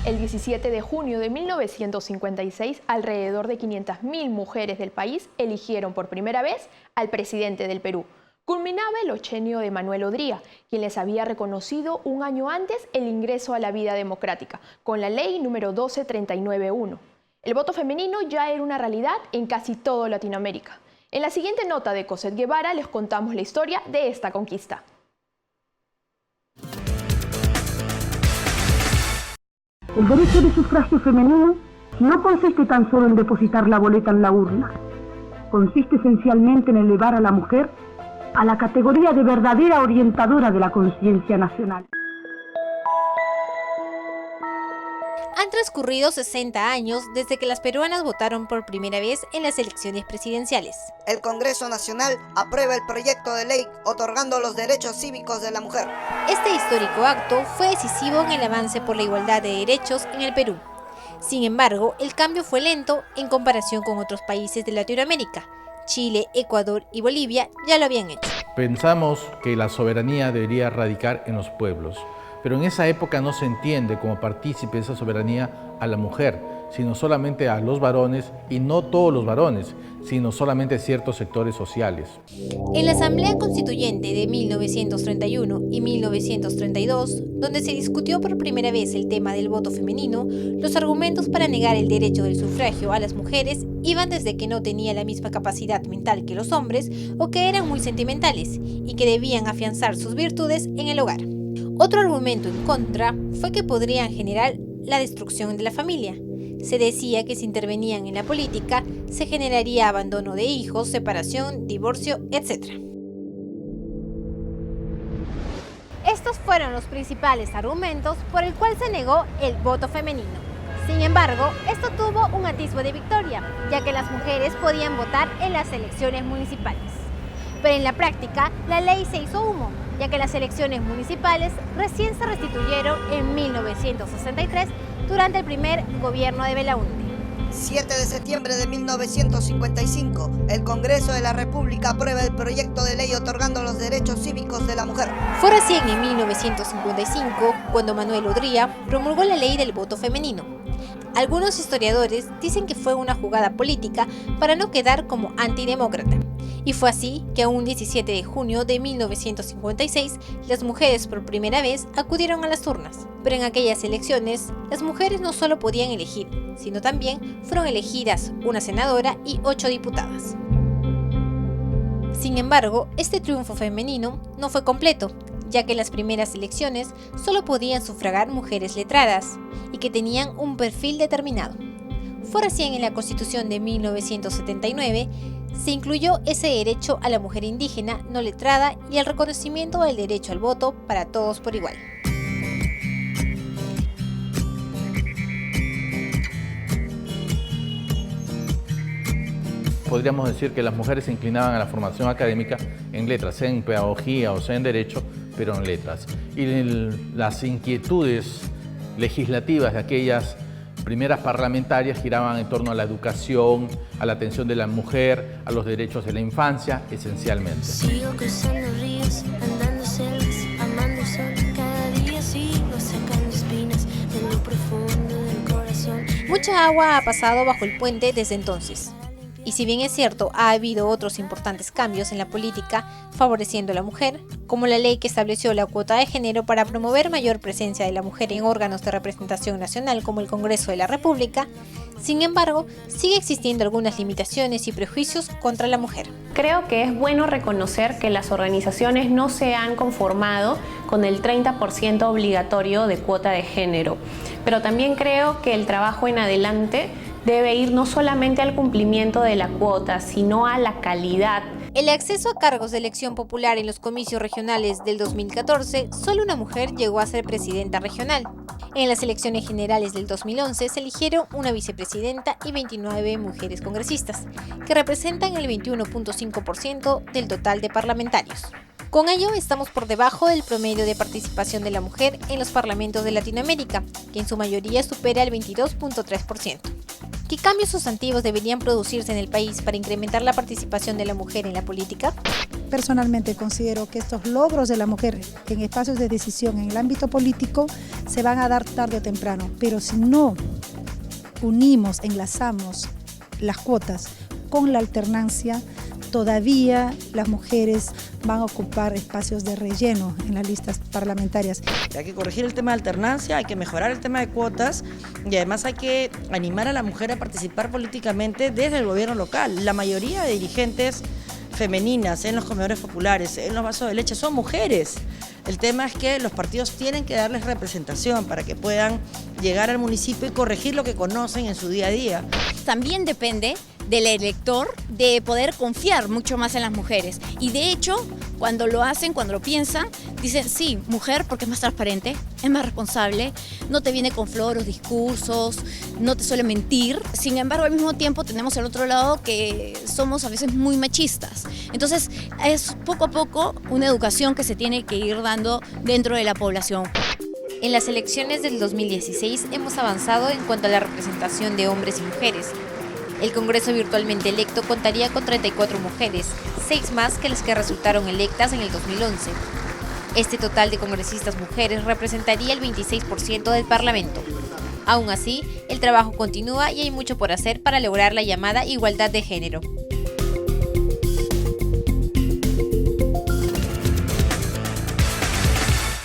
El 17 de junio de 1956, alrededor de 500.000 mujeres del país eligieron por primera vez al presidente del Perú. Culminaba el ochenio de Manuel Odría, quien les había reconocido un año antes el ingreso a la vida democrática, con la ley número 12391. El voto femenino ya era una realidad en casi toda Latinoamérica. En la siguiente nota de Cosette Guevara les contamos la historia de esta conquista. El derecho de sufragio femenino no consiste tan solo en depositar la boleta en la urna. Consiste esencialmente en elevar a la mujer a la categoría de verdadera orientadora de la conciencia nacional. Han transcurrido 60 años desde que las peruanas votaron por primera vez en las elecciones presidenciales. El Congreso Nacional aprueba el proyecto de ley otorgando los derechos cívicos de la mujer. Este histórico acto fue decisivo en el avance por la igualdad de derechos en el Perú. Sin embargo, el cambio fue lento en comparación con otros países de Latinoamérica. Chile, Ecuador y Bolivia ya lo habían hecho. Pensamos que la soberanía debería radicar en los pueblos, pero en esa época no se entiende como partícipe de esa soberanía a la mujer, sino solamente a los varones, y no todos los varones, sino solamente ciertos sectores sociales. En la Asamblea Constituyente de 1931 y 1932, donde se discutió por primera vez el tema del voto femenino, los argumentos para negar el derecho del sufragio a las mujeres iban desde que no tenía la misma capacidad mental que los hombres o que eran muy sentimentales y que debían afianzar sus virtudes en el hogar. Otro argumento en contra fue que podrían generar la destrucción de la familia. Se decía que si intervenían en la política, se generaría abandono de hijos, separación, divorcio, etc. Estos fueron los principales argumentos por el cual se negó el voto femenino. Sin embargo, esto tuvo un atisbo de victoria, ya que las mujeres podían votar en las elecciones municipales. Pero en la práctica, la ley se hizo humo, ya que las elecciones municipales recién se restituyeron en 1963 durante el primer gobierno de Belaúnde. 7 de septiembre de 1955, el Congreso de la República aprueba el proyecto de ley otorgando los derechos cívicos de la mujer. Fue recién en 1955 cuando Manuel Odría promulgó la ley del voto femenino. Algunos historiadores dicen que fue una jugada política para no quedar como antidemócrata. Y fue así que un 17 de junio de 1956, las mujeres por primera vez acudieron a las urnas. Pero en aquellas elecciones, las mujeres no solo podían elegir, sino también fueron elegidas una senadora y 8 diputadas. Sin embargo, este triunfo femenino no fue completo, ya que en las primeras elecciones solo podían sufragar mujeres letradas y que tenían un perfil determinado. Fue recién en la Constitución de 1979 se incluyó ese derecho a la mujer indígena no letrada y el reconocimiento del derecho al voto para todos por igual. Podríamos decir que las mujeres se inclinaban a la formación académica en letras, sea en pedagogía o sea en derecho, pero en letras. Y las inquietudes legislativas de aquellas primeras parlamentarias giraban en torno a la educación, a la atención de la mujer, a los derechos de la infancia, esencialmente. Sigo cruzando ríos, andando selvas, amando el sol, cada día sigo sacando espinas de lo profundo del corazón. Mucha agua ha pasado bajo el puente desde entonces. Y si bien es cierto, ha habido otros importantes cambios en la política favoreciendo a la mujer, como la ley que estableció la cuota de género para promover mayor presencia de la mujer en órganos de representación nacional como el Congreso de la República, sin embargo, sigue existiendo algunas limitaciones y prejuicios contra la mujer. Creo que es bueno reconocer que las organizaciones no se han conformado con el 30% obligatorio de cuota de género, pero también creo que el trabajo en adelante debe ir no solamente al cumplimiento de la cuota, sino a la calidad. El acceso a cargos de elección popular en los comicios regionales del 2014, solo una mujer llegó a ser presidenta regional. En las elecciones generales del 2011 se eligieron una vicepresidenta y 29 mujeres congresistas, que representan el 21.5% del total de parlamentarios. Con ello, estamos por debajo del promedio de participación de la mujer en los parlamentos de Latinoamérica, que en su mayoría supera el 22.3%. ¿Qué cambios sustantivos deberían producirse en el país para incrementar la participación de la mujer en la política? personalmente considero que estos logros de la mujer en espacios de decisión en el ámbito político se van a dar tarde o temprano, pero si no unimos, enlazamos las cuotas con la alternancia, todavía las mujeres van a ocupar espacios de relleno en las listas parlamentarias. Hay que corregir el tema de alternancia, hay que mejorar el tema de cuotas y además hay que animar a la mujer a participar políticamente desde el gobierno local. La mayoría de dirigentes femeninas en los comedores populares, en los vasos de leche, son mujeres. El tema es que los partidos tienen que darles representación para que puedan llegar al municipio y corregir lo que conocen en su día a día. También depende del elector de poder confiar mucho más en las mujeres. Y de hecho, cuando lo hacen, cuando lo piensan, dicen, sí, mujer, porque es más transparente, es más responsable, no te viene con floros, discursos, no te suele mentir. Sin embargo, al mismo tiempo tenemos el otro lado que somos a veces muy machistas. Entonces, es poco a poco una educación que se tiene que ir dando dentro de la población. En las elecciones del 2016 hemos avanzado en cuanto a la representación de hombres y mujeres. El Congreso virtualmente electo contaría con 34 mujeres, 6 más que las que resultaron electas en el 2011. Este total de congresistas mujeres representaría el 26% del Parlamento. Aún así, el trabajo continúa y hay mucho por hacer para lograr la llamada igualdad de género.